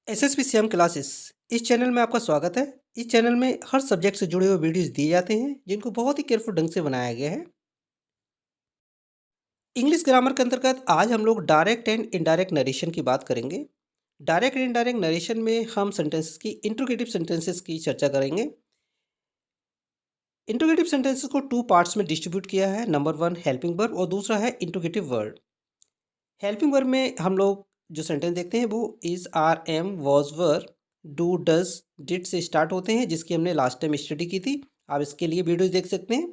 SSP CM classes इस channel में आपका स्वागत है। इस चैनल में हर सब्जेक्ट से जुड़े हुए वीडियोस दिए जाते हैं जिनको बहुत ही केयरफुल ढंग से बनाया गया है। इंग्लिश ग्रामर के अंतर्गत आज हम लोग डायरेक्ट एंड इनडायरेक्ट नरेशन की बात करेंगे। डायरेक्ट एंड इनडायरेक्ट नरेशन में हम सेंटेंसेस की इंट्रोगेटिव सेंटेंसेस की चर्चा करेंगे। इंट्रोगेटिव सेंटेंसेस को टू पार्ट्स में डिस्ट्रीब्यूट किया है। नंबर वन हेल्पिंग वर्ब और दूसरा है इंट्रोगेटिव वर्ड। हेल्पिंग वर्ब में हम लोग जो सेंटेंस देखते हैं वो is are am was were do does did से स्टार्ट होते हैं, जिसकी हमने लास्ट टाइम स्टडी की थी। आप इसके लिए वीडियोस देख सकते हैं।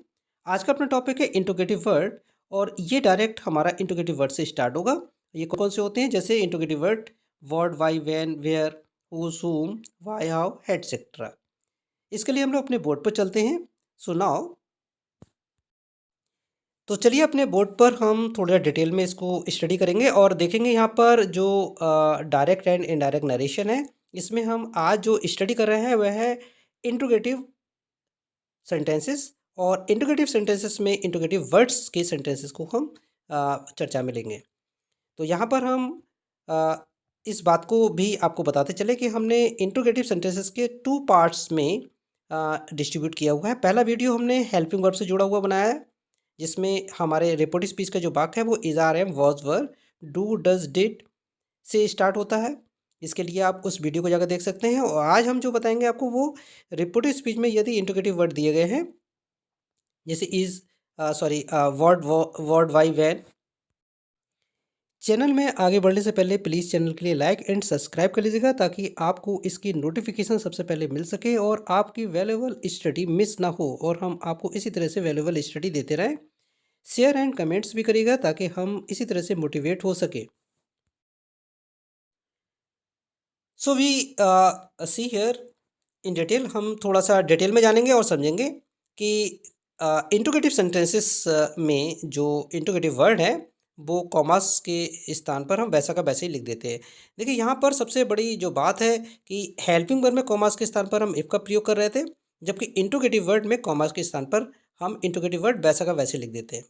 आज का अपना टॉपिक है इंट्रोगेटिव वर्ड और ये डायरेक्ट हमारा इंट्रोगेटिव वर्ड से स्टार्ट होगा। ये कौन कौन से होते हैं, जैसे interrogative word word why when where whose whom why how etcetera. इसके लिए हम लोग अपने बोर्ड पर चलते हैं। सो नाउ तो चलिए अपने बोर्ड पर हम थोड़ा डिटेल में इसको स्टडी करेंगे और देखेंगे यहाँ पर जो डायरेक्ट एंड इनडायरेक्ट नरेशन है। इसमें हम आज जो स्टडी कर रहे हैं वह है इंट्रोगेटिव सेंटेंसेस और इंट्रोगेटिव सेंटेंसेस में इंट्रोगेटिव वर्ड्स के सेंटेंसेस को हम चर्चा में लेंगे। तो यहाँ पर हम अ, इस बात को भी आपको बताते चले कि हमने इंट्रोगेटिव सेंटेंसेस के टू पार्ट्स में डिस्ट्रीब्यूट किया हुआ है। पहला वीडियो हमने हेल्पिंग वर्ब से जुड़ा हुआ बनाया है, जिसमें हमारे रिपोर्ट स्पीच का जो वाक्य है वो is are am was were do does did से स्टार्ट होता है। इसके लिए आप उस वीडियो को जाकर देख सकते हैं। और आज हम जो बताएंगे आपको वो रिपोर्ट स्पीच में यदि इंट्रोगेटिव वर्ड दिए गए हैं, जैसे is sorry word word why when. Channel में आगे बढ़ने से पहले प्लीज़ चैनल के लिए लाइक एंड सब्सक्राइब कर लीजिएगा ताकि आपको इसकी नोटिफिकेशन सबसे पहले मिल सके और आपकी वैल्यूएबल स्टडी मिस ना हो और हम आपको इसी तरह से वैल्यूएबल स्टडी देते रहें। शेयर एंड कमेंट्स भी करिएगा ताकि हम इसी तरह से मोटिवेट हो सके। So we see here in detail, हम थोड़ा सा डिटेल में जानेंगे और समझेंगे कि इंट्रोगेटिव सेंटेंसेस में जो इंट्रोगेटिव वर्ड है वो कॉमास के स्थान पर हम वैसा का वैसे ही लिख देते हैं। देखिए यहाँ पर सबसे बड़ी जो बात है कि हेल्पिंग वर्ड में कॉमास के स्थान पर हम इफ का प्रयोग कर रहे थे, जबकि इंट्रोगेटिव वर्ड में कॉमास के स्थान पर हम इंट्रोगेटिव वर्ड वैसा का वैसे लिख देते हैं।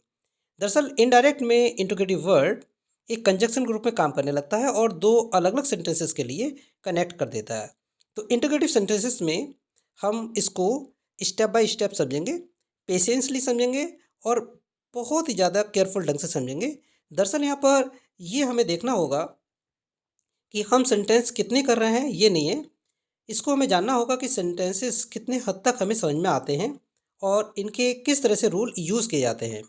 दरअसल इनडायरेक्ट में इंट्रोगेटिव वर्ड एक कंजक्शन के रूप में काम करने लगता है और दो अलग अलग सेंटेंसेस के लिए कनेक्ट कर देता है। तो इंटीग्रेटिव सेंटेंसेस में हम इसको स्टेप बाय स्टेप समझेंगे, पेशेंसली समझेंगे और बहुत ही ज़्यादा केयरफुल ढंग से समझेंगे। दरअसल यहाँ पर ये हमें देखना होगा कि हम सेंटेंस कितने कर रहे हैं, ये नहीं है। इसको हमें जानना होगा कि सेंटेंसेस कितने हद तक हमें समझ में आते हैं और इनके किस तरह से रूल यूज़ किए जाते हैं।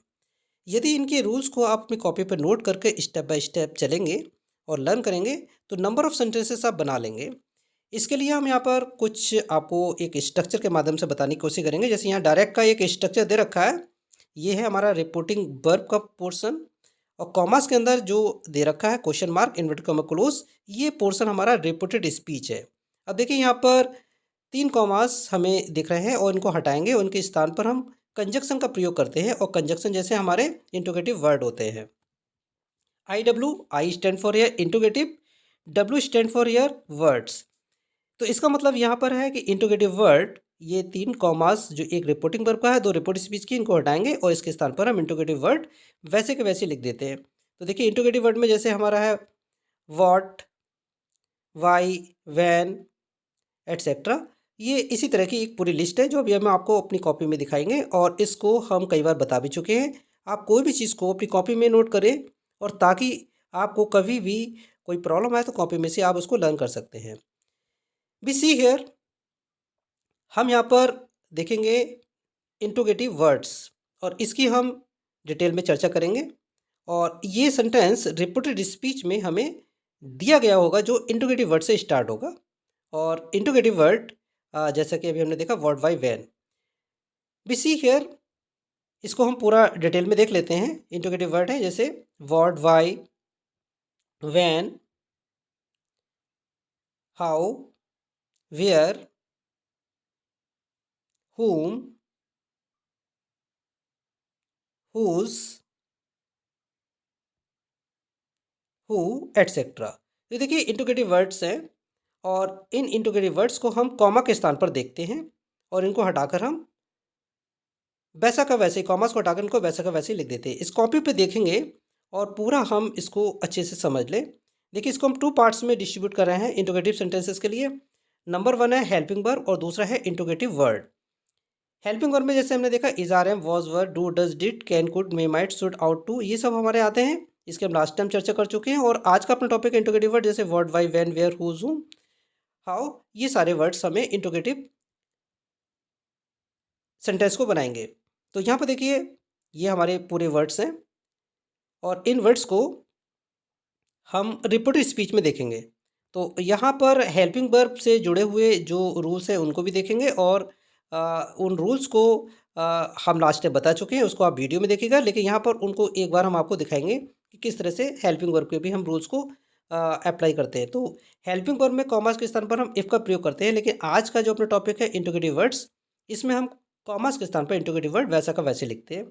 यदि इनके रूल्स को आप अपनी कॉपी पर नोट करके स्टेप बाय स्टेप चलेंगे और लर्न करेंगे तो नंबर ऑफ़ सेंटेंसेस आप बना लेंगे। इसके लिए हम यहाँ पर कुछ आपको एक स्ट्रक्चर के माध्यम से बताने की कोशिश करेंगे। जैसे यहाँ डायरेक्ट का एक स्ट्रक्चर दे रखा है, ये है हमारा रिपोर्टिंग वर्ब का पोर्शन और कॉमर्स के अंदर जो दे रखा है question mark inverted comma close, ये पोर्शन हमारा रिपोर्टेड स्पीच है। अब देखिए यहाँ पर 3 कॉमास हमें दिख रहे हैं और इनको हटाएंगे, उनके स्थान पर हम कंजक्शन का प्रयोग करते हैं और कंजक्शन जैसे हमारे इंट्रोगेटिव वर्ड होते हैं। I W, I stand for your interrogative, W stand for your words. तो इसका मतलब यहाँ पर है कि इंट्रोगेटिव वर्ड ये 3 कॉमास जो एक रिपोर्टिंग वर्ब का है, 2 रिपोर्ट स्पीच की, इनको हटाएंगे और इसके स्थान पर हम इंट्रोगेटिव वर्ड वैसे के वैसे लिख देते हैं। तो देखिए इंट्रोगेटिव वर्ड में जैसे हमारा है व्हाट, व्हाई, व्हेन एटसेट्रा, ये इसी तरह की एक पूरी लिस्ट है जो अभी हम आपको अपनी कॉपी में दिखाएंगे और इसको हम कई बार बता भी चुके हैं। आप कोई भी चीज़ को अपनी कॉपी में नोट करें और ताकि आपको कभी भी कोई प्रॉब्लम आए तो कॉपी में से आप उसको लर्न कर सकते हैं। वी सी हियर, हम यहाँ पर देखेंगे इंट्रोगेटिव वर्ड्स और इसकी हम डिटेल में चर्चा करेंगे और ये सेंटेंस रिपोर्टेड स्पीच में हमें दिया गया होगा जो इंट्रोगेटिव वर्ड से स्टार्ट होगा। और इंट्रोगेटिव वर्ड जैसा कि अभी हमने देखा word why when. We see here, इसको हम पूरा डिटेल में देख लेते हैं। इंट्रोगेटिव वर्ड है जैसे word why when how where whom whose who etcetera. तो देखिए इंट्रोगेटिव वर्ड्स हैं और इन इंट्रोगेटिव वर्ड्स को हम कॉमा के स्थान पर देखते हैं और इनको हटाकर हम वैसा का वैसे ही, कॉमास को हटाकर इनको वैसा का वैसे ही लिख देते हैं। इस कॉपी पे देखेंगे और पूरा हम इसको अच्छे से समझ लें। देखिए इसको हम 2 पार्ट्स में डिस्ट्रीब्यूट कर रहे हैं इंट्रोगेटिव सेंटेंसेस के लिए। नंबर 1 है हेल्पिंग वर्ब और दूसरा है इंट्रोगेटिव वर्ड। हेल्पिंग वर्ब में जैसे हमने देखा is, are, am, was, were, do, does, did, can, could, may, might, should, ought to, ये सब हमारे आते हैं। इसके हम लास्ट टाइम चर्चा कर चुके हैं। और आज का अपना टॉपिक है इंट्रोगेटिव वर्ड, जैसे what, why, when, where, whose, whom, how, ये सारे वर्ड्स हमें इंट्रोगेटिव सेंटेंस को बनाएंगे। तो यहाँ पर देखिए ये हमारे पूरे वर्ड्स हैं और इन वर्ड्स को हम रिपोर्टेड स्पीच में देखेंगे। तो यहाँ पर हेल्पिंग वर्ब से जुड़े हुए जो रूल्स हैं उनको भी देखेंगे और उन रूल्स को हम लास्ट टाइम बता चुके हैं, उसको आप वीडियो में देखिएगा। लेकिन यहाँ पर उनको एक बार हम आपको दिखाएंगे कि किस तरह से हेल्पिंग वर्ब के भी हम रूल्स को अप्लाई करते हैं। तो हेल्पिंग वर्ब में कॉमास के स्थान पर हम इफ़ का प्रयोग करते हैं, लेकिन आज का जो अपना टॉपिक है इंट्रोगेटिव वर्ड्स, इसमें हम कॉमास के स्थान पर इंट्रोगेटिव वर्ड वैसा का वैसे लिखते हैं।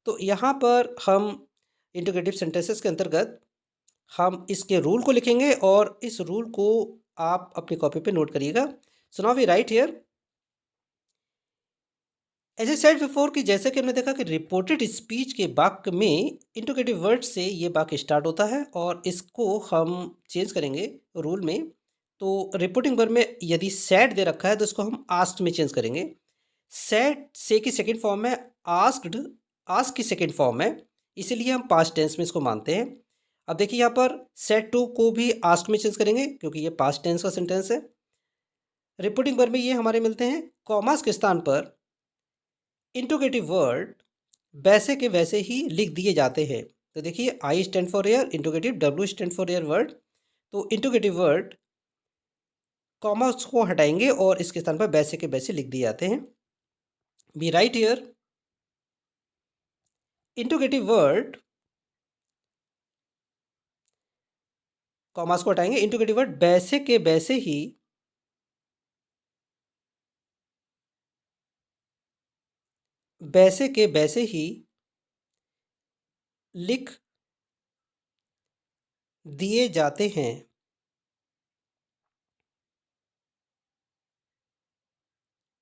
तो यहाँ पर हम इंट्रोगेटिव सेंटेंसेस के अंतर्गत हम इसके रूल को लिखेंगे और इस रूल को आप अपनी कॉपी पे नोट करिएगा। So now we write here, as a said before, कि जैसे कि हमने देखा कि रिपोर्टेड स्पीच के वाक्य में इंट्रोगेटिव वर्ड से ये वाक्य स्टार्ट होता है और इसको हम चेंज करेंगे रूल में। तो रिपोर्टिंग वर्ड में यदि सैड दे रखा है तो इसको हम आस्क्ड में चेंज करेंगे। सैड से की सेकंड फॉर्म है, आस्क्ड आस्क की सेकंड फॉर्म है, इसीलिए हम पास्ट टेंस में इसको मानते हैं। अब देखिए यहाँ पर सेड टू को भी आस्क्ड में चेंज करेंगे क्योंकि ये पास्ट टेंस का सेंटेंस है। रिपोर्टिंग वर्ब में ये हमारे मिलते हैं कॉमास के स्थान पर इंट्रोगेटिव वर्ड वैसे के वैसे ही लिख दिए जाते हैं। तो देखिए आई stand for air interrogative, W stand for air word. तो इंट्रोगेटिव वर्ड कॉमास को हटाएंगे और इसके स्थान पर वैसे के वैसे लिख दिए जाते हैं। Be right here, interrogative word commas को हटाएंगे, इंट्रोगेटिव वर्ड वैसे के वैसे ही वैसे के वैसे ही लिख दिए जाते हैं।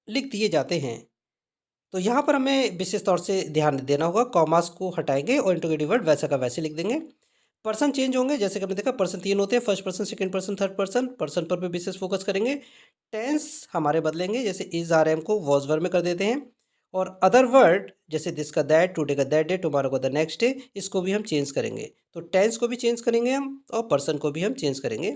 लिख दिए जाते हैं। तो यहाँ पर हमें विशेष तौर से ध्यान देना होगा, कॉमास को हटाएंगे और इंट्रोगेटिव वर्ड वैसा का वैसे लिख देंगे। पर्सन चेंज होंगे, जैसे कि हमने देखा पर्सन 3 होते हैं, first person, second person, third person. Person पर भी विशेष फोकस करेंगे। टेंस हमारे बदलेंगे, जैसे इज, आर, एम को वॉज वर्ब में कर देते हैं। और अदर वर्ड जैसे दिस का दैट, टुडे का दैट डे, टुमारो का द नेक्स्ट डे, इसको भी हम चेंज करेंगे। तो टेंस को भी चेंज करेंगे हम और पर्सन को भी हम चेंज करेंगे।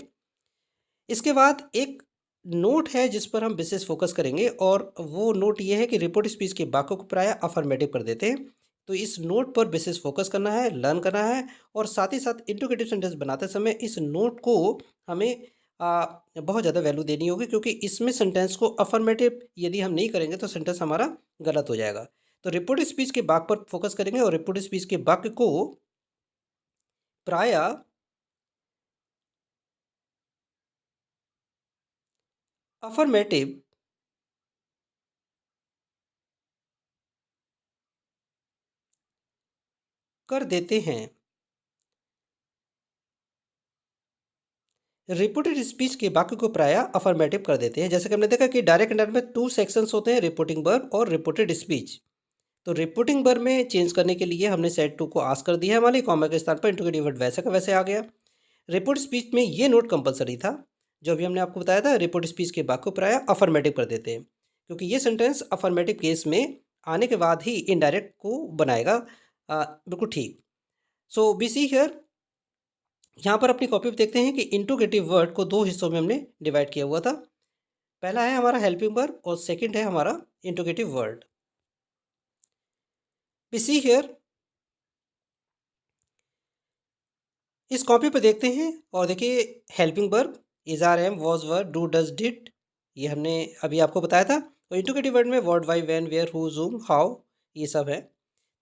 इसके बाद एक नोट है जिस पर हम विशेष फोकस करेंगे और वो नोट ये है कि रिपोर्ट स्पीच के वाक्यों को प्रायः अफर्मेटिव कर देते हैं। तो इस नोट पर विशेष फोकस करना है, लर्न करना है और साथ ही साथ इंट्रोगेटिव सेंटेंस बनाते समय इस नोट को हमें बहुत ज़्यादा वैल्यू देनी होगी, क्योंकि इसमें सेंटेंस को अफर्मेटिव यदि हम नहीं करेंगे तो सेंटेंस हमारा गलत हो जाएगा। तो रिपोर्ट स्पीच के वाक्य पर फोकस करेंगे और रिपोर्ट स्पीच के वाक्य को प्रायः अफर्मेटिव कर देते हैं। रिपोर्टेड स्पीच के वाक्य को प्रायः अफर्मेटिव कर देते हैं। जैसे कि हमने देखा कि डायरेक्ट एंडर में 2 सेक्शंस होते हैं, रिपोर्टिंग वर्ब और रिपोर्टेड स्पीच। तो रिपोर्टिंग वर्ब में चेंज करने के लिए हमने सेड टू को आस्क कर दिया है, हमारे कॉमा के स्थान पर इंट्रोगेटिव वर्ड वैसा का वैसे आ गया। रिपोर्ट स्पीच में ये नोट कंपलसरी था, जो अभी हमने आपको बताया था। रिपोर्ट स्पीच के वाक्य को प्रायः अफर्मेटिव कर देते हैं, क्योंकि ये सेंटेंस अफर्मेटिव केस में आने के बाद ही इनडायरेक्ट को बनाएगा। बिल्कुल ठीक। सो बी सी हियर, यहाँ पर अपनी कॉपी पे देखते हैं कि इंट्रोगेटिव वर्ड को 2 हिस्सों में हमने डिवाइड किया हुआ था। पहला है हमारा हेल्पिंग वर्ब और सेकंड है हमारा interrogative word. We see here, इस कॉपी पे देखते हैं और देखिए helping verb is, are, am, was, were, do, does, did, ये हमने अभी आपको बताया था। और इंट्रोगेटिव वर्ड में what, why, when, where, who, whom, how, ये सब है।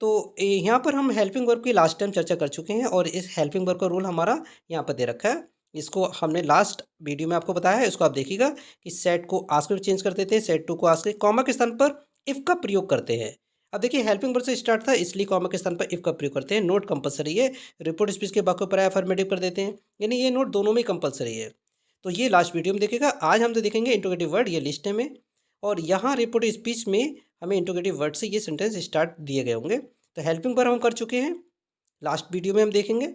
तो यहाँ पर हम हेल्पिंग वर्ब की लास्ट टाइम चर्चा कर चुके हैं और इस हेल्पिंग वर्ब का रूल हमारा यहाँ पर दे रखा है। इसको हमने लास्ट वीडियो में आपको बताया है, इसको आप देखिएगा कि सेट को आस्क में चेंज कर देते हैं, सेट टू को आस्क, कॉमा के स्थान पर इफ़ का प्रयोग करते हैं। अब देखिए हेल्पिंग वर्ब से स्टार्ट था, इसलिए कॉमा के स्थान पर इफ़ का प्रयोग करते हैं। नोट कंपलसरी है। रिपोर्ट स्पीच के वाक्यों पर अफर्मेटिव कर देते हैं, यानी ये नोट दोनों में कंपलसरी है। तो ये लास्ट वीडियो में देखेगा। आज हम तो देखेंगे इंट्रोगेटिव वर्ड, ये लिस्ट है में, और यहाँ रिपोर्ट स्पीच में हमें इंट्रोगेटिव वर्ड से ये सेंटेंस स्टार्ट दिए गए होंगे। तो हेल्पिंग वर्ब हम कर चुके हैं, लास्ट वीडियो में हम देखेंगे।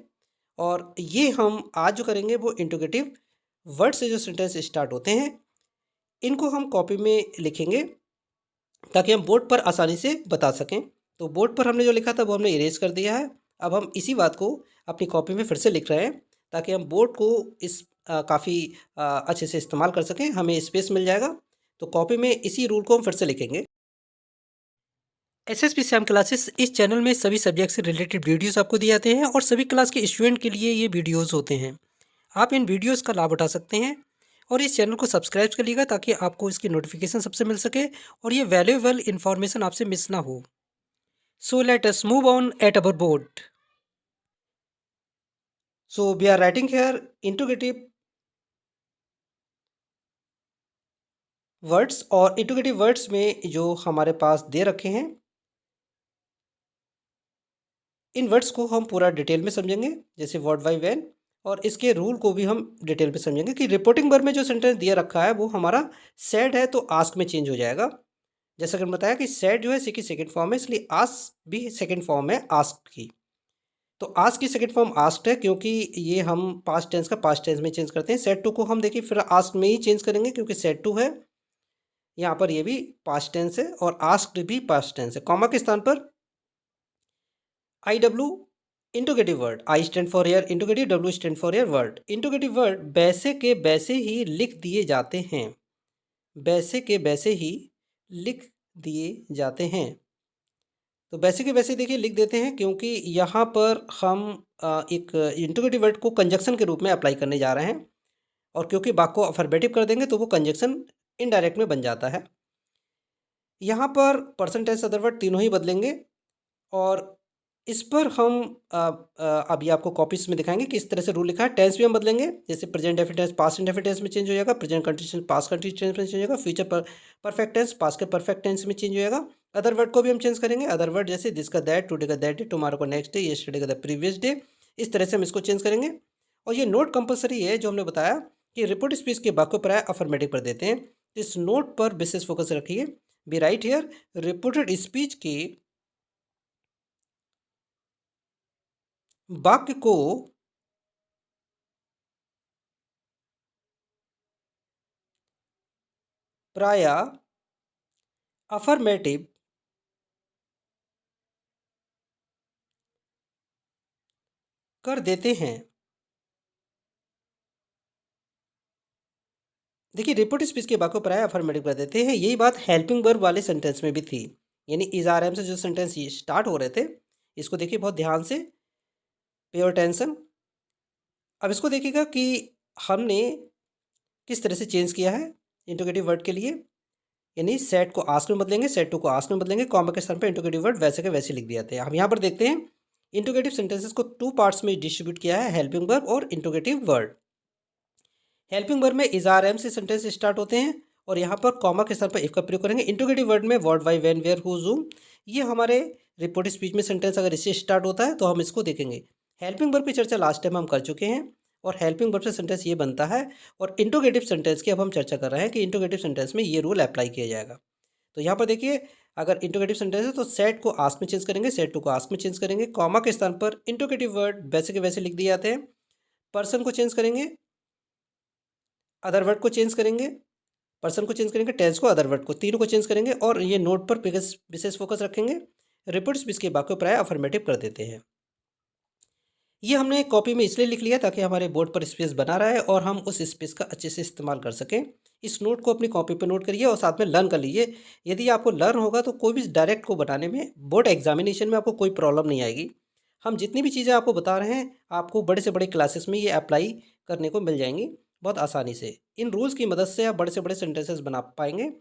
और ये हम आज जो करेंगे वो इंट्रोगेटिव वर्ड से जो सेंटेंस स्टार्ट होते हैं इनको हम कॉपी में लिखेंगे ताकि हम बोर्ड पर आसानी से बता सकें। तो बोर्ड पर हमने जो लिखा था वो हमने इरेज कर दिया है। अब हम इसी बात को अपनी कॉपी में फिर से लिख रहे हैं ताकि हम बोर्ड को इस काफ़ी अच्छे से इस्तेमाल कर सकें, हमें स्पेस मिल जाएगा। तो कॉपी में इसी रूल को हम फिर से लिखेंगे। एसएसपी सैम क्लासेस इस चैनल में सभी सब्जेक्ट से रिलेटेड वीडियोस आपको दिए जाते हैं और सभी क्लास के स्टूडेंट के लिए ये वीडियोस होते हैं। आप इन वीडियोस का लाभ उठा सकते हैं और इस चैनल को सब्सक्राइब करिएगा ताकि आपको इसकी नोटिफिकेशन सबसे मिल सके और ये वैल्यूएबल इन्फॉर्मेशन आपसे मिस ना हो। So let us move on at our board. So we are writing here interrogative words और interrogative words में जो हमारे पास दे रखे हैं इन वर्ड्स को हम पूरा डिटेल में समझेंगे जैसे व्हाट वाई व्हेन और इसके रूल को भी हम डिटेल में समझेंगे कि रिपोर्टिंग वर्ब में जो सेंटेंस दिया रखा है वो हमारा सेड है तो आस्क में चेंज हो जाएगा। जैसा कि मैंने बताया कि सेड जो है सी की सेकेंड फॉर्म है इसलिए आस्क भी सेकेंड फॉर्म है आस्क की। तो आस्क की सेकंड फॉर्म आस्क्ड है क्योंकि ये हम पास्ट टेंस का पास्ट टेंस में चेंज करते हैं। सेड टू को हम देखिए फिर आस्क्ड में ही चेंज करेंगे क्योंकि सेड टू है, यहाँ पर ये भी पास्ट टेंस है और आस्क्ड भी पास्ट टेंस है। कॉमा के स्थान पर I W interrogative word, I stand for here interrogative, W stand for here word. Interrogative word वैसे के वैसे ही लिख दिए जाते हैं, वैसे के वैसे ही लिख दिए जाते हैं। तो वैसे के वैसे देखिए लिख देते हैं क्योंकि यहाँ पर हम एक इंटरोगेटिव वर्ड को कंजक्शन के रूप में अप्लाई करने जा रहे हैं और क्योंकि वाक्य को अफर्मेटिव कर देंगे तो वो कंजक्शन इनडायरेक्ट में बन जाता है। यहाँ पर पर्सन टेंस अदर वर्ड तीनों ही बदलेंगे और इस पर हम अभी आपको कॉपीज में दिखाएंगे कि इस तरह से रूल लिखा है। टेंस भी हम बदलेंगे जैसे present definite tense past indefinite tense में चेंज हो जाएगा, present continuous past continuous tense में चेंज हो जाएगा, फ्यूचर पर परफेक्ट टेंस पास्ट के परफेक्ट टेंस में चेंज हो जाएगा। अदर वर्ड को भी हम चेंज करेंगे, अदर वर्ड जैसे दिस का दैट, टुडे का दैट डे, टुमारो का नेक्स्ट डे, यस्टरडे का द प्रीवियस डे, इस तरह से हम इसको चेंज करेंगे। और ये नोट कंपलसरी है जो हमने बताया कि रिपोर्ट स्पीच के वाक्य प्राय अफर्मेटिव कर देते हैं। इस नोट पर विशेष फोकस रखिए। Be right here reported speech के वाक्य को प्राय अफर्मेटिव कर देते हैं। देखिए रिपोर्ट स्पीच के वाक्य प्राय अफर्मेटिव कर देते हैं, यही बात हेल्पिंग वर्ब वाले सेंटेंस में भी थी। यानी इज आर एम से जो सेंटेंस ये स्टार्ट हो रहे थे इसको देखिए बहुत ध्यान से, पे योर टेंशन। अब इसको देखिएगा कि हमने किस तरह से चेंज किया है इंटरोगेटिव वर्ड के लिए। यानी सेट को आस्क में बदलेंगे, सेट टू को आस्क में बदलेंगे, कॉमा के स्थान पर इंटरोगेटिव वर्ड वैसे के वैसे लिख दिए जाते हैं। हम यहाँ पर देखते हैं इंटरोगेटिव सेंटेंसेस को टू पार्ट्स में डिस्ट्रीब्यूट किया है, हेल्पिंग वर्ब और इंटरोगेटिव वर्ड। हेल्पिंग वर्ब में इज आर एम से सेंटेंस स्टार्ट होते हैं और यहाँ पर कॉमा के स्थान पर इफ का प्रयोग करेंगे। इंटरोगेटिव वर्ड में what why when where who whom, ये हमारे रिपोर्ट स्पीच में सेंटेंस अगर इससे स्टार्ट होता है तो हम इसको देखेंगे। हेल्पिंग वर्ब की चर्चा लास्ट टाइम हम कर चुके हैं और हेल्पिंग वर्ब से सेंटेंस ये बनता है और इंटरोगेटिव सेंटेंस की अब हम चर्चा कर रहे हैं कि इंटरोगेटिव सेंटेंस में ये रूल अप्लाई किया जाएगा। तो यहाँ पर देखिए अगर इंटरोगेटिव सेंटेंस है तो सेट को आस्क में चेंज करेंगे, सेट टू को आस्क में चेंज करेंगे, कॉमा के स्थान पर इंटरोगेटिव वर्ड वैसे के वैसे लिख दिए जाते हैं। पर्सन को चेंज करेंगे, अदर वर्ड को चेंज करेंगे, पर्सन को चेंज करेंगे, टेंस को, अदर वर्ड को, तीनों को चेंज करेंगे और ये नोट पर विशेष फोकस रखेंगे। रिपोर्ट स्पीच के वाक्य प्राय अफर्मेटिव कर देते हैं। ये हमने कॉपी में इसलिए लिख लिया ताकि हमारे बोर्ड पर स्पेस बना रहे और हम उस स्पेस का अच्छे से इस्तेमाल कर सकें। इस नोट को अपनी कॉपी पर नोट करिए और साथ में लर्न कर लीजिए। यदि आपको लर्न होगा तो कोई भी डायरेक्ट को बनाने में बोर्ड एग्जामिनेशन में आपको कोई प्रॉब्लम नहीं आएगी। हम जितनी भी चीज़ें आपको बता रहे हैं आपको बड़े से बड़े क्लासेस में ये अप्लाई करने को मिल जाएंगी बहुत आसानी से। इन रूल्स की मदद से आप बड़े से बड़े सेंटेंसेस बना पाएंगे।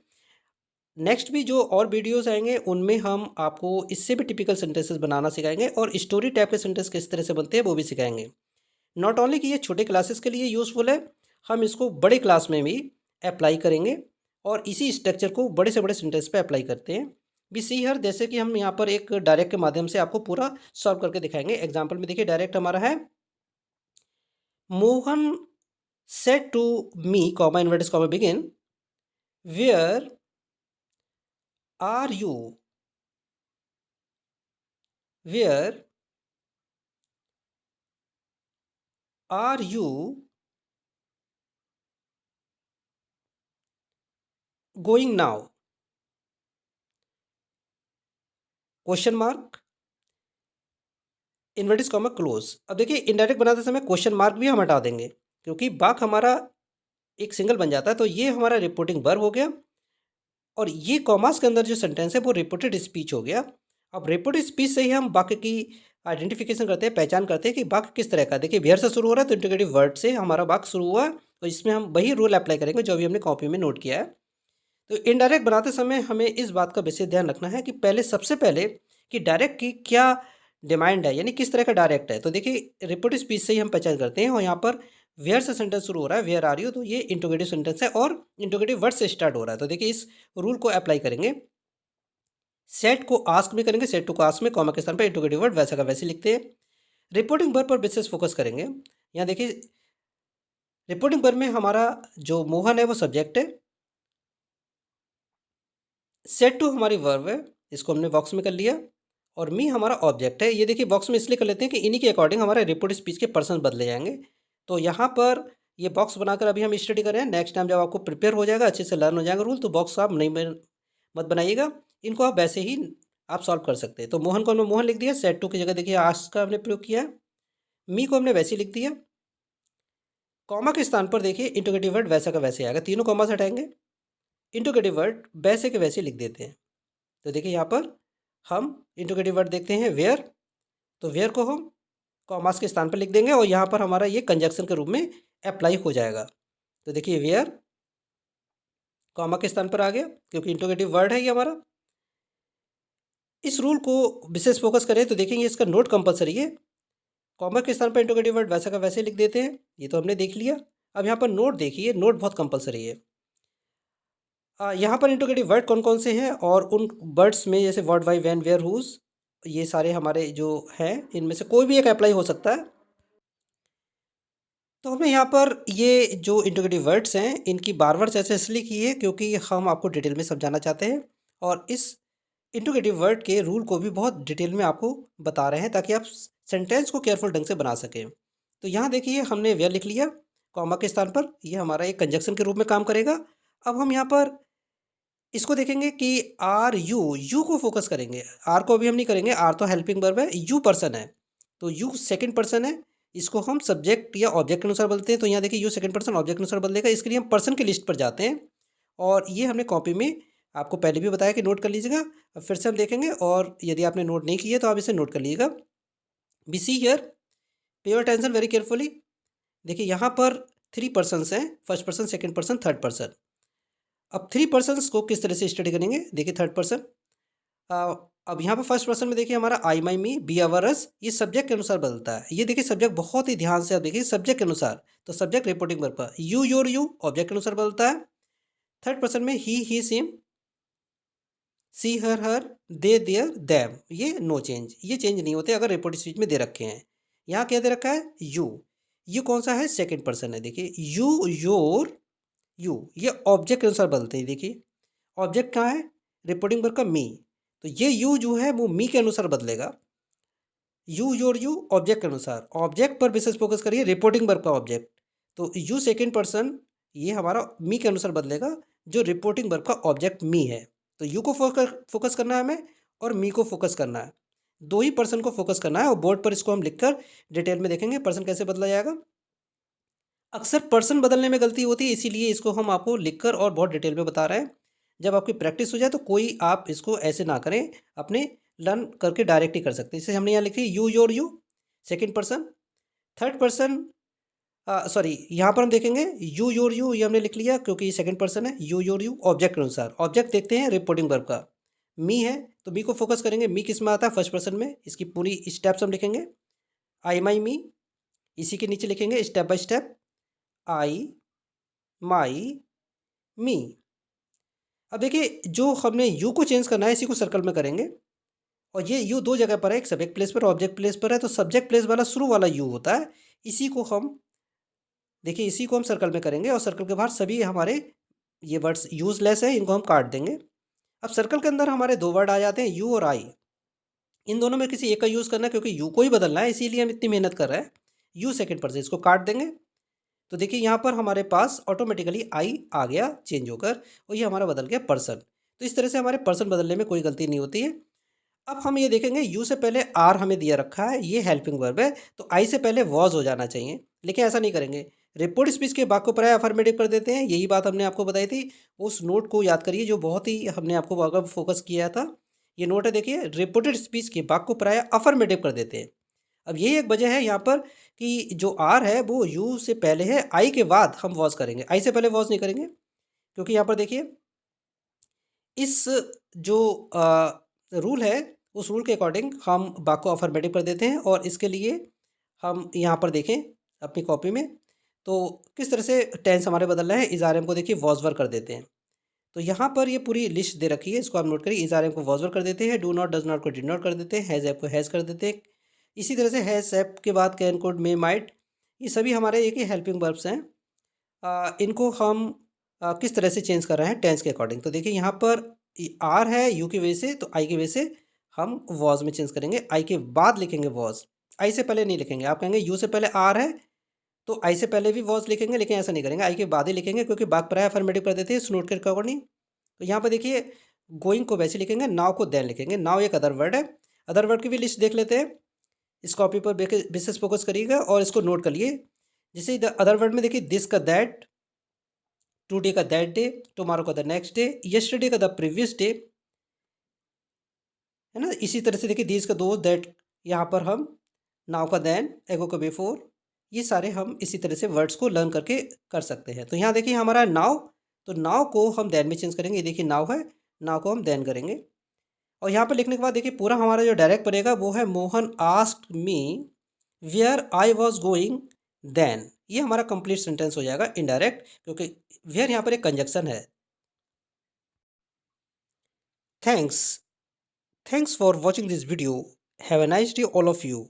नेक्स्ट भी जो और वीडियोस आएंगे उनमें हम आपको इससे भी टिपिकल सेंटेंसेस बनाना सिखाएंगे और स्टोरी टाइप के सेंटेंस किस तरह से बनते हैं वो भी सिखाएंगे। नॉट ओनली कि ये छोटे क्लासेस के लिए यूज़फुल है, हम इसको बड़े क्लास में भी अप्लाई करेंगे और इसी स्ट्रक्चर को बड़े से बड़े सेंटेंस पे अप्लाई करते हैं। बी सी हर जैसे कि हम यहाँ पर एक डायरेक्ट के माध्यम से आपको पूरा सॉल्व करके दिखाएंगे। एग्जाम्पल में देखिए डायरेक्ट हमारा है Mohan said to me comma inverted comma begin where are you, where are you going now, question mark, inverted comma close. अब देखिए इनडायरेक्ट बनाते समय क्वेश्चन मार्क भी हम हटा देंगे, क्योंकि बाक हमारा एक सिंगल बन जाता है, तो ये हमारा रिपोर्टिंग वर्ब हो गया, और ये कॉमास के अंदर जो सेंटेंस है वो रिपोर्टेड स्पीच हो गया। अब रिपोर्टेड स्पीच से ही हम वाक्य की आइडेंटिफिकेशन करते हैं, पहचान करते हैं कि वाक्य किस तरह का। देखिए वेयर से शुरू हो रहा है, तो इंटीग्रेटिव वर्ड से हमारा वाक्य शुरू हुआ है, और इसमें हम वही रूल अप्लाई करेंगे जो अभी हमने कॉपी में नोट किया है। तो इनडायरेक्ट बनाते समय हमें इस बात का विशेष ध्यान रखना है कि पहले सबसे पहले कि डायरेक्ट की क्या डिमांड है, यानी किस तरह का डायरेक्ट है। तो देखिए रिपोर्टेड स्पीच से ही हम पहचान करते हैं, और यहाँ पर वेयर से सेंटेंस शुरू हो रहा है, वेयर आर यू, तो ये इंटरोगेटिव सेंटेंस है और इंटरोगेटिव वर्ड से स्टार्ट हो रहा है। तो देखिए इस रूल को अप्लाई करेंगे। सेट को आस्क में करेंगे, सेट टू को आस्क में, कॉमा के स्थान पर इंटरोगेटिव वर्ड वैसा का वैसे लिखते हैं। रिपोर्टिंग वर्ब पर विशेष फोकस करेंगे। यहाँ देखिए रिपोर्टिंग वर्ब में हमारा जो मोहन है वो सब्जेक्ट है, सेट टू हमारी वर्ब है, इसको हमने बॉक्स में कर लिया, और मी हमारा ऑब्जेक्ट है। ये देखिए बॉक्स में इसलिए कर लेते हैं कि इन्हीं के अकॉर्डिंग हमारे रिपोर्ट स्पीच के पर्सन बदले जाएंगे। तो यहाँ पर ये बॉक्स बनाकर अभी हम स्टडी कर रहे हैं। नेक्स्ट टाइम जब आपको प्रिपेयर हो जाएगा, अच्छे से लर्न हो जाएगा रूल, तो बॉक्स आप नहीं मत बनाइएगा, इनको आप वैसे ही आप सॉल्व कर सकते हैं। तो मोहन को हमने मोहन लिख दिया, सेट टू की जगह देखिए आस्क का हमने प्रयोग किया, मी को हमने वैसे ही लिख दिया, कॉमा के स्थान पर देखिए इंटरोगेटिव वर्ड वैसा का वैसे आएगा, तीनों कॉमा से हटाएंगे, इंटरोगेटिव वर्ड वैसे के वैसे लिख देते हैं। तो देखिए यहाँ पर हम इंटरोगेटिव वर्ड देखते हैं वेयर, तो वेयर को हम कॉमास के स्थान पर लिख देंगे, और यहाँ पर हमारा ये कंजक्शन के रूप में अप्लाई हो जाएगा। तो देखिए वेयर कॉमा के स्थान पर आ गया, क्योंकि इंटरोगेटिव वर्ड है ये हमारा। इस रूल को विशेष फोकस करें तो देखेंगे इसका नोट कंपलसरी है। कॉमा के स्थान पर इंटरोगेटिव वर्ड वैसा का वैसे लिख देते हैं, ये तो हमने देख लिया। अब यहाँ पर नोट देखिए, नोट बहुत कंपलसरी है। यहाँ पर इंटरोगेटिव वर्ड कौन कौन से हैं, और उन वर्ड्स में जैसे word, why, when, where, whose, ये सारे हमारे जो हैं इनमें से कोई भी एक अप्लाई हो सकता है। तो हमने यहाँ पर ये जो इंटरोगेटिव वर्ड्स हैं इनकी बार बार चर्चा इसलिए की है क्योंकि हम आपको डिटेल में समझाना चाहते हैं, और इस इंटरोगेटिव वर्ड के रूल को भी बहुत डिटेल में आपको बता रहे हैं, ताकि आप सेंटेंस को केयरफुल ढंग से बना सकें। तो यहाँ देखिए हमने वेयर लिख लिया, कॉमा के स्थान पर ये हमारा एक कंजक्शन के रूप में काम करेगा। अब हम यहाँ पर इसको देखेंगे कि आर यू, यू को फोकस करेंगे, आर को अभी हम नहीं करेंगे, आर तो हेल्पिंग वर्ब है, यू पर्सन है, तो यू सेकंड पर्सन है, इसको हम सब्जेक्ट या ऑब्जेक्ट के अनुसार बदलते हैं। तो यहाँ देखिए यू सेकंड पर्सन ऑब्जेक्ट के अनुसार बदलेगा, इसके लिए हम पर्सन की लिस्ट पर जाते हैं, और ये हमने कॉपी में आपको पहले भी बताया कि नोट कर लीजिएगा। अब फिर से हम देखेंगे, और यदि आपने नोट नहीं किया तो आप इसे नोट कर लीजिएगा। बी सी हियर, पे योर अटेंशन वेरी केयरफुली। देखिए यहाँ पर थ्री पर्सनस हैं, first person, second person, third person. अब थ्री पर्सन्स को किस तरह से स्टडी करेंगे, देखिए थर्ड पर्सन। अब यहाँ पर फर्स्ट पर्सन में देखिए हमारा आई, माई, मी, बी, आवर, अस, ये सब्जेक्ट के अनुसार बदलता है। ये देखिए सब्जेक्ट बहुत ही ध्यान से आप देखिए, सब्जेक्ट के अनुसार, तो सब्जेक्ट रिपोर्टिंग वर्ब पर, यू, योर, यू ऑब्जेक्ट के अनुसार बदलता है। थर्ड पर्सन में he, him, she, her, they, their, them, ये नो चेंज, ये चेंज नहीं होते अगर रिपोर्टिंग स्पीच में दे रखे हैं। यहाँ क्या दे रखा है, यू, ये कौन सा है, सेकेंड पर्सन है। देखिए यू, योर, यू, ये ऑब्जेक्ट के अनुसार बदलते हैं। देखिए ऑब्जेक्ट कहाँ है, रिपोर्टिंग वर्ब का मी, तो ये यू जो है वो मी के अनुसार बदलेगा। यू, योर, यू ऑब्जेक्ट के अनुसार, ऑब्जेक्ट पर विशेष फोकस करिए, रिपोर्टिंग वर्ब का ऑब्जेक्ट, तो यू सेकेंड पर्सन ये हमारा मी के अनुसार बदलेगा, जो रिपोर्टिंग वर्ब का ऑब्जेक्ट मी है। तो यू को फोकस करना है हमें, और मी को फोकस करना है, दो ही पर्सन को फोकस करना है, और बोर्ड पर इसको हम लिखकर डिटेल में देखेंगे पर्सन कैसे बदला जाएगा। अक्सर पर्सन बदलने में गलती होती है, इसीलिए इसको हम आपको लिखकर और बहुत डिटेल में बता रहे हैं। जब आपकी प्रैक्टिस हो जाए तो कोई आप इसको ऐसे ना करें, अपने लर्न करके डायरेक्ट ही कर सकते हैं। जैसे हमने यहाँ लिखी you, your, you second person, third person, sorry यहाँ पर हम देखेंगे यू, योर, यू ये हमने लिख लिया क्योंकि ये सेकेंड पर्सन है। यू, योर, यू ऑब्जेक्ट के अनुसार, ऑब्जेक्ट देखते हैं रिपोर्टिंग वर्ब का मी है, तो मी को फोकस करेंगे, मी किस में आता है, फर्स्ट पर्सन में, इसकी पूरी स्टेप्स हम लिखेंगे। आई, माई, मी, इसी के नीचे लिखेंगे स्टेप बाय स्टेप, आई, माई, मी। अब देखिए जो हमने यू को चेंज करना है इसी को सर्कल में करेंगे, और ये यू दो जगह पर है, एक सब्जेक्ट प्लेस पर, ऑब्जेक्ट प्लेस पर है, तो सब्जेक्ट प्लेस वाला शुरू वाला यू होता है, इसी को हम देखिए, इसी को हम सर्कल में करेंगे, और सर्कल के बाहर सभी हमारे ये वर्ड्स यूजलेस है, इनको हम काट देंगे। अब सर्कल के अंदर हमारे दो वर्ड आ जाते हैं, यू और आई। इन दोनों में किसी एक का यूज़ करना है, क्योंकि यू को ही बदलना है, इसीलिए हम इतनी मेहनत कर रहे हैं। यू सेकंड पर्सन, इसको काट देंगे तो देखिए यहाँ पर हमारे पास ऑटोमेटिकली आई आ गया चेंज होकर और ये हमारा बदल गया पर्सन। तो इस तरह से हमारे पर्सन बदलने में कोई गलती नहीं होती है। अब हम ये देखेंगे यू से पहले आर हमें दिया रखा है, ये हेल्पिंग वर्ब है, तो आई से पहले वॉज हो जाना चाहिए, लेकिन ऐसा नहीं करेंगे। रिपोर्ट स्पीच के वाक्य को प्राय अफर्मेटिव कर देते हैं, यही बात हमने आपको बताई थी। उस नोट को याद करिए जो बहुत ही हमने आपको अगर फोकस किया था। ये नोट है देखिए, रिपोर्टेड स्पीच के वाक्य को प्राय अफर्मेटिव कर देते हैं। अब यही एक वजह है यहाँ पर कि जो आर है वो यू से पहले है, आई के बाद हम वॉज करेंगे, आई से पहले वॉज नहीं करेंगे। क्योंकि यहाँ पर देखिए इस जो रूल है उस रूल के अकॉर्डिंग हम वाक्य को अफर्मेटिव कर देते हैं और इसके लिए हम यहाँ पर देखें अपनी कॉपी में तो किस तरह से टेंस हमारे बदल रहे हैं। इज़ारएम को देखिए वॉजवर कर देते हैं। तो यहाँ पर ये पूरी लिस्ट दे रखी है, इसको आप नोट करिए। इज़ारएम को वॉजवर कर देते हैं, डू नॉट डज नॉट को डिड नॉट कर देते हैं, हैज़ ऐप को हैज़ कर देते हैं। इसी तरह से हैज़ ऐप के बाद कैन कोड मे माइट, ये सभी हमारे एक ही हेल्पिंग वर्ब्स हैं। इनको हम किस तरह से चेंज कर रहे हैं टेंस के अकॉर्डिंग। तो देखिए यहाँ पर आर है यू की वजह से, तो आई की वजह से हम वॉज में चेंज करेंगे, आई के बाद लिखेंगे वॉज, आई से पहले नहीं लिखेंगे। आप कहेंगे यू से पहले आर है तो आई से पहले भी वॉज लिखेंगे, लेकिन ऐसा नहीं करेंगे, आई के बाद ही लिखेंगे क्योंकि बाग प्राय अफर्मेटिव कर देते हैं इस नोट के अकॉर्डिंग। तो यहाँ पर देखिए गोइंग को वैसे लिखेंगे, नाव को देन लिखेंगे। नाव एक अदर वर्ड है, अदर वर्ड की भी लिस्ट देख लेते हैं। इस कॉपी पर विशेष फोकस करिएगा और इसको नोट करिए। जैसे अदर वर्ड में देखिए दिस का दैट, टुडे का दैट डे, टुमारो का द नेक्स्ट डे, यस्टरडे का द प्रीवियस डे, है ना। इसी तरह से देखिए दीज का दो, दैट, यहाँ पर हम नाउ का देन, एगो का बिफोर, ये सारे हम इसी तरह से वर्ड्स को लर्न करके कर सकते हैं। तो यहाँ देखिए हमारा नाउ, तो नाउ को हम देन में चेंज करेंगे। ये देखिए नाउ है, नाउ को हम देन करेंगे। और यहाँ पर लिखने के बाद देखिए पूरा हमारा जो डायरेक्ट बनेगा वो है Mohan asked me where I was going then. ये हमारा कंप्लीट सेंटेंस हो जाएगा इनडायरेक्ट, क्योंकि वेयर यहाँ पर एक कंजक्शन है। Thanks thanks for watching this video. Have a nice day all of you.